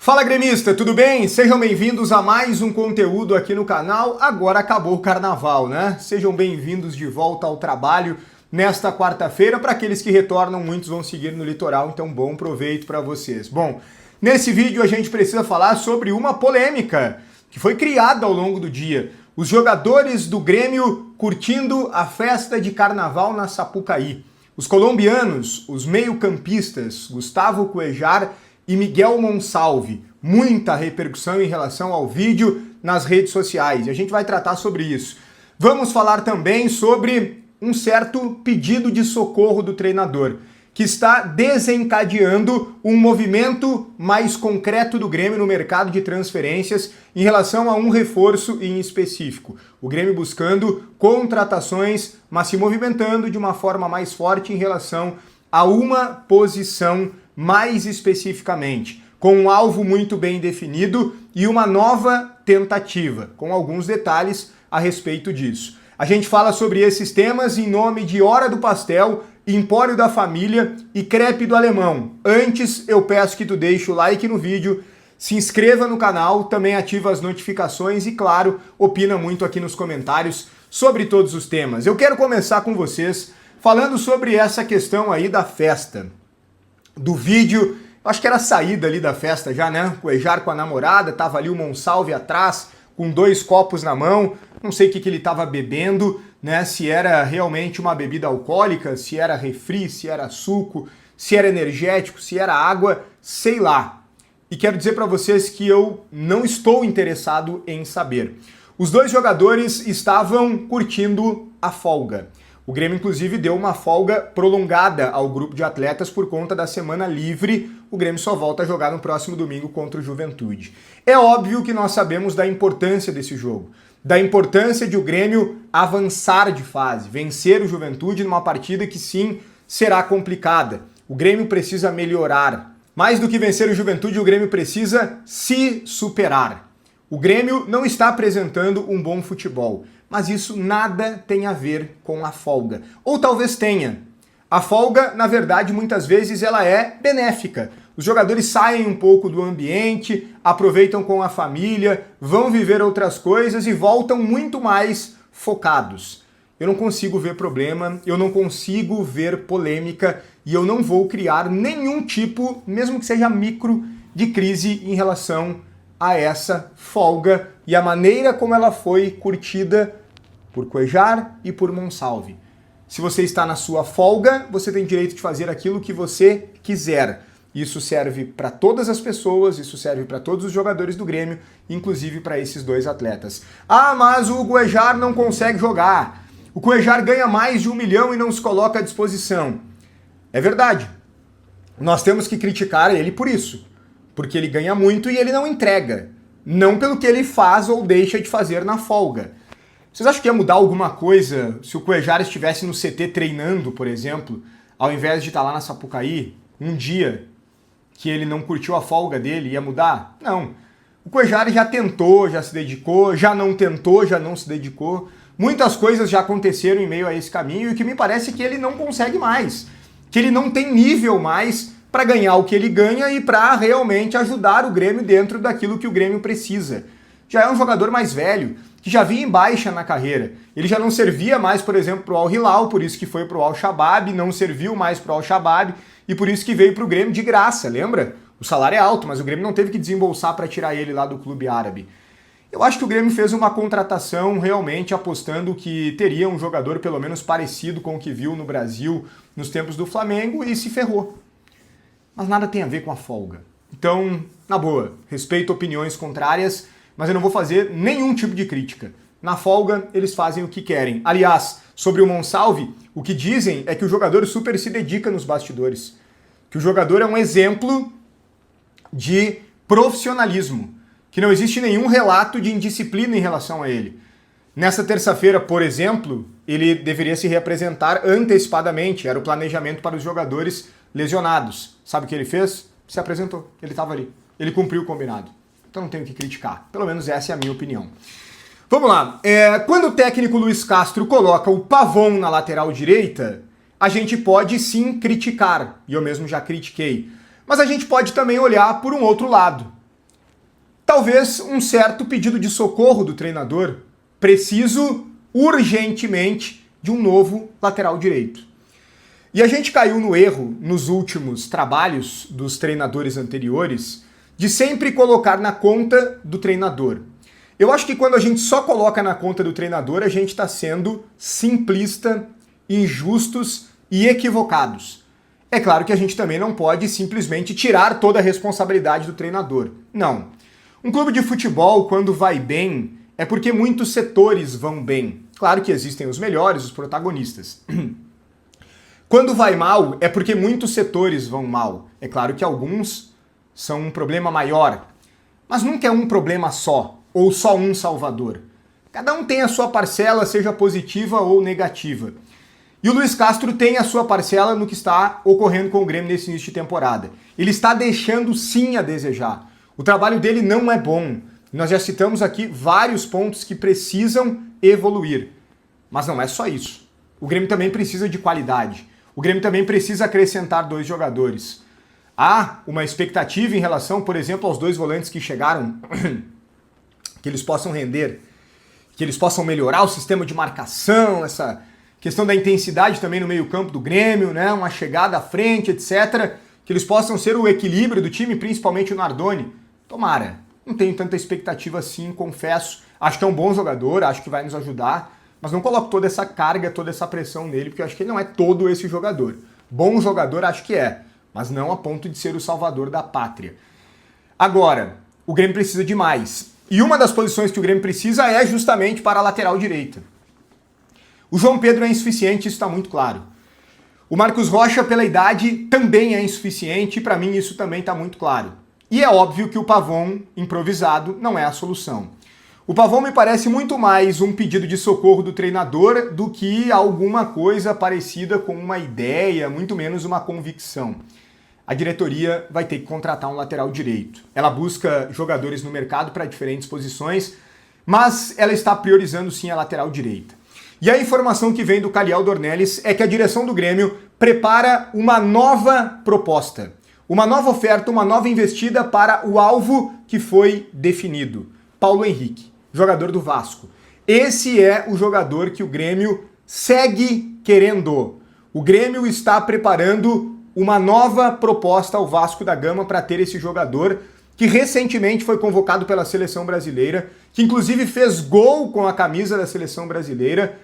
Fala gremista, tudo bem? Sejam bem-vindos a mais um conteúdo aqui no canal. Agora acabou o carnaval, né? Sejam bem-vindos de volta ao trabalho nesta quarta-feira. Para aqueles que retornam, muitos vão seguir no litoral, então bom proveito para vocês. Bom, nesse vídeo a gente precisa falar sobre uma polêmica que foi criada ao longo do dia. Os jogadores do Grêmio curtindo a festa de carnaval na Sapucaí. Os colombianos, os meio-campistas, Gustavo Cuéllar e Miguel Monsalve. Muita repercussão em relação ao vídeo nas redes sociais, e a gente vai tratar sobre isso. Vamos falar também sobre um certo pedido de socorro do treinador, que está desencadeando um movimento mais concreto do Grêmio no mercado de transferências em relação a um reforço em específico. O Grêmio buscando contratações, mas se movimentando de uma forma mais forte em relação a uma posição mais especificamente, com um alvo muito bem definido e uma nova tentativa, com alguns detalhes a respeito disso. A gente fala sobre esses temas em nome de Hora do Pastel, Empório da Família e Crepe do Alemão. Antes, eu peço que tu deixe o like no vídeo, se inscreva no canal, também ativa as notificações e, claro, opina muito aqui nos comentários sobre todos os temas. Eu quero começar com vocês falando sobre essa questão aí da festa. Do vídeo, acho que era a saída ali da festa já, né? Cuéllar com a namorada, tava ali o Monsalve atrás, com 2 copos na mão, não sei o que ele tava bebendo, né? Se era realmente uma bebida alcoólica, se era refri, se era suco, se era energético, se era água, sei lá. E quero dizer para vocês que eu não estou interessado em saber. Os 2 jogadores estavam curtindo a folga. O Grêmio, inclusive, deu uma folga prolongada ao grupo de atletas por conta da semana livre. O Grêmio só volta a jogar no próximo domingo contra o Juventude. É óbvio que nós sabemos da importância desse jogo, da importância de o Grêmio avançar de fase, vencer o Juventude numa partida que sim, será complicada. O Grêmio precisa melhorar. Mais do que vencer o Juventude, o Grêmio precisa se superar. O Grêmio não está apresentando um bom futebol, mas isso nada tem a ver com a folga. Ou talvez tenha. A folga, na verdade, muitas vezes ela é benéfica. Os jogadores saem um pouco do ambiente, aproveitam com a família, vão viver outras coisas e voltam muito mais focados. Eu não consigo ver problema, eu não consigo ver polêmica e eu não vou criar nenhum tipo, mesmo que seja micro, de crise em relação a essa folga e a maneira como ela foi curtida por Cuéllar e por Monsalve. Se você está na sua folga, você tem direito de fazer aquilo que você quiser. Isso serve para todas as pessoas, isso serve para todos os jogadores do Grêmio, inclusive para esses 2 atletas. Ah, mas o Cuéllar não consegue jogar. O Cuéllar ganha mais de 1 milhão e não se coloca à disposição. É verdade. Nós temos que criticar ele por isso. Porque ele ganha muito e ele não entrega. Não pelo que ele faz ou deixa de fazer na folga. Vocês acham que ia mudar alguma coisa se o Cuéllar estivesse no CT treinando, por exemplo, ao invés de estar lá na Sapucaí, um dia que ele não curtiu a folga dele, ia mudar? Não. O Cuéllar já tentou, já se dedicou, já não tentou, já não se dedicou. Muitas coisas já aconteceram em meio a esse caminho e o que me parece é que ele não consegue mais. Que ele não tem nível mais para ganhar o que ele ganha e para realmente ajudar o Grêmio dentro daquilo que o Grêmio precisa. Já é um jogador mais velho, que já vinha em baixa na carreira. Ele já não servia mais, por exemplo, para o Al-Hilal, por isso que foi para o Al-Shabaab, não serviu mais para o Al-Shabaab e por isso que veio para o Grêmio de graça, lembra? O salário é alto, mas o Grêmio não teve que desembolsar para tirar ele lá do clube árabe. Eu acho que o Grêmio fez uma contratação realmente apostando que teria um jogador pelo menos parecido com o que viu no Brasil nos tempos do Flamengo e se ferrou. Mas nada tem a ver com a folga. Então, na boa, respeito opiniões contrárias, mas eu não vou fazer nenhum tipo de crítica. Na folga, eles fazem o que querem. Aliás, sobre o Monsalve, o que dizem é que o jogador super se dedica nos bastidores. Que o jogador é um exemplo de profissionalismo. Que não existe nenhum relato de indisciplina em relação a ele. Nessa terça-feira, por exemplo, ele deveria se reapresentar antecipadamente. Era o planejamento para os jogadores lesionados. Sabe o que ele fez? Se apresentou. Ele estava ali. Ele cumpriu o combinado. Então não tenho o que criticar. Pelo menos essa é a minha opinião. Vamos lá. Quando o técnico Luiz Castro coloca o Pavon na lateral direita, a gente pode sim criticar. E eu mesmo já critiquei. Mas a gente pode também olhar por um outro lado. talvez um certo pedido de socorro do treinador. Preciso urgentemente de um novo lateral direito. E a gente caiu no erro, nos últimos trabalhos dos treinadores anteriores, de sempre colocar na conta do treinador. Eu acho que quando a gente só coloca na conta do treinador, a gente está sendo simplista, injustos e equivocados. É claro que a gente também não pode simplesmente tirar toda a responsabilidade do treinador. Não. Um clube de futebol, quando vai bem, é porque muitos setores vão bem. Claro que existem os melhores, os protagonistas. Quando vai mal, é porque muitos setores vão mal. É claro que alguns são um problema maior, mas nunca é um problema só, ou só um salvador. Cada um tem a sua parcela, seja positiva ou negativa. E o Luiz Castro tem a sua parcela no que está ocorrendo com o Grêmio nesse início de temporada. Ele está deixando sim a desejar. O trabalho dele não é bom. Nós já citamos aqui vários pontos que precisam evoluir. Mas não é só isso. O Grêmio também precisa de qualidade. O Grêmio também precisa acrescentar 2 jogadores. Há uma expectativa em relação, por exemplo, aos 2 volantes que chegaram, que eles possam render, que eles possam melhorar o sistema de marcação, essa questão da intensidade também no meio-campo do Grêmio, né? Uma chegada à frente, etc. Que eles possam ser o equilíbrio do time, principalmente o Nardoni. Tomara. Não tenho tanta expectativa assim, confesso. Acho que é um bom jogador, acho que vai nos ajudar. Mas não coloco toda essa carga, toda essa pressão nele, porque eu acho que ele não é todo esse jogador. Bom jogador acho que é, mas não a ponto de ser o salvador da pátria. Agora, o Grêmio precisa de mais. E uma das posições que o Grêmio precisa é justamente para a lateral direita. O João Pedro é insuficiente, isso está muito claro. O Marcos Rocha, pela idade, também é insuficiente, e para mim isso também está muito claro. E é óbvio que o Pavon improvisado não é a solução. O Pavon me parece muito mais um pedido de socorro do treinador do que alguma coisa parecida com uma ideia, muito menos uma convicção. A diretoria vai ter que contratar um lateral direito. Ela busca jogadores no mercado para diferentes posições, mas ela está priorizando sim a lateral direita. E a informação que vem do Caliel Dornelles é que a direção do Grêmio prepara uma nova proposta, uma nova oferta, uma nova investida para o alvo que foi definido. Paulo Henrique, jogador do Vasco. Esse é o jogador que o Grêmio segue querendo. O Grêmio está preparando uma nova proposta ao Vasco da Gama para ter esse jogador que recentemente foi convocado pela seleção brasileira, que inclusive fez gol com a camisa da seleção brasileira,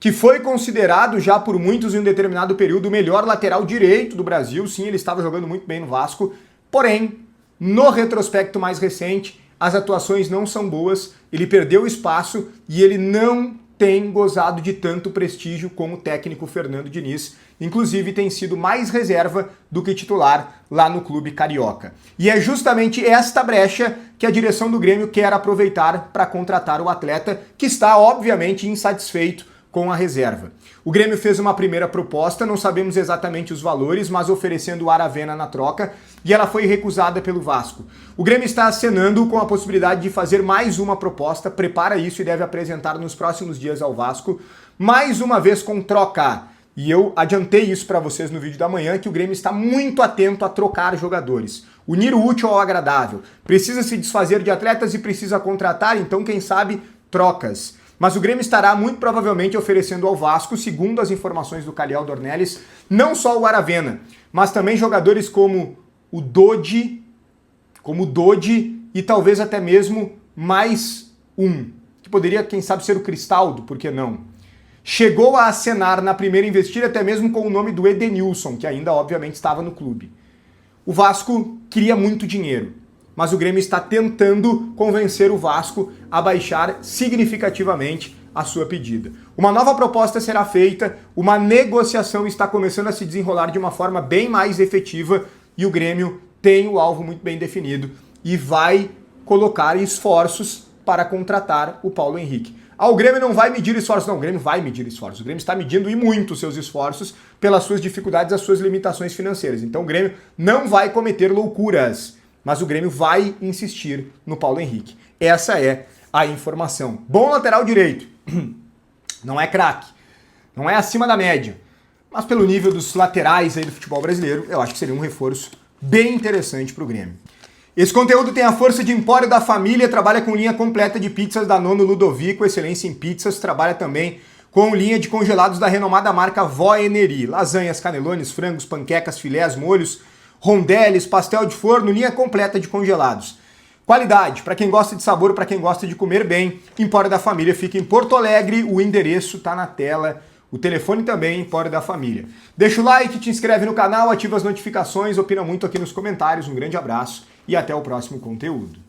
que foi considerado já por muitos em um determinado período o melhor lateral direito do Brasil. Sim, ele estava jogando muito bem no Vasco, porém, no retrospecto mais recente, as atuações não são boas, ele perdeu espaço e ele não tem gozado de tanto prestígio como o técnico Fernando Diniz, inclusive tem sido mais reserva do que titular lá no clube carioca. E é justamente esta brecha que a direção do Grêmio quer aproveitar para contratar o atleta, que está obviamente insatisfeito com a reserva. O Grêmio fez uma primeira proposta, não sabemos exatamente os valores, mas oferecendo o Aravena na troca, e ela foi recusada pelo Vasco. O Grêmio está acenando com a possibilidade de fazer mais uma proposta, prepara isso e deve apresentar nos próximos dias ao Vasco, mais uma vez com troca. E eu adiantei isso para vocês no vídeo da manhã, que o Grêmio está muito atento a trocar jogadores. Unir o útil ao agradável. Precisa se desfazer de atletas e precisa contratar, então quem sabe trocas. Mas o Grêmio estará muito provavelmente oferecendo ao Vasco, segundo as informações do Caliel Dornelles, não só o Aravena, mas também jogadores como o Dodi e talvez até mesmo mais um, que poderia, quem sabe, ser o Cristaldo, por que não? Chegou a acenar na primeira investida até mesmo com o nome do Edenilson, que ainda obviamente estava no clube. O Vasco queria muito dinheiro, mas o Grêmio está tentando convencer o Vasco a baixar significativamente a sua pedida. Uma nova proposta será feita, uma negociação está começando a se desenrolar de uma forma bem mais efetiva e o Grêmio tem o alvo muito bem definido e vai colocar esforços para contratar o Paulo Henrique. O Grêmio não vai medir esforços. Não, o Grêmio vai medir esforços. O Grêmio está medindo e muito os seus esforços pelas suas dificuldades, as suas limitações financeiras. Então o Grêmio não vai cometer loucuras, mas o Grêmio vai insistir no Paulo Henrique. Essa é a informação. Bom lateral direito. Não é craque, não é acima da média, mas pelo nível dos laterais aí do futebol brasileiro, eu acho que seria um reforço bem interessante para o Grêmio. Esse conteúdo tem a força de Empório da Família, trabalha com linha completa de pizzas da Nono Ludovico, excelência em pizzas, trabalha também com linha de congelados da renomada marca Vó Eneri, lasanhas, canelones, frangos, panquecas, filés, molhos, rondeles, pastel de forno, linha completa de congelados. Qualidade, para quem gosta de sabor, para quem gosta de comer bem, Empório da Família fica em Porto Alegre, o endereço está na tela, o telefone também, Empório da Família. Deixa o like, te inscreve no canal, ativa as notificações, opina muito aqui nos comentários, um grande abraço e até o próximo conteúdo.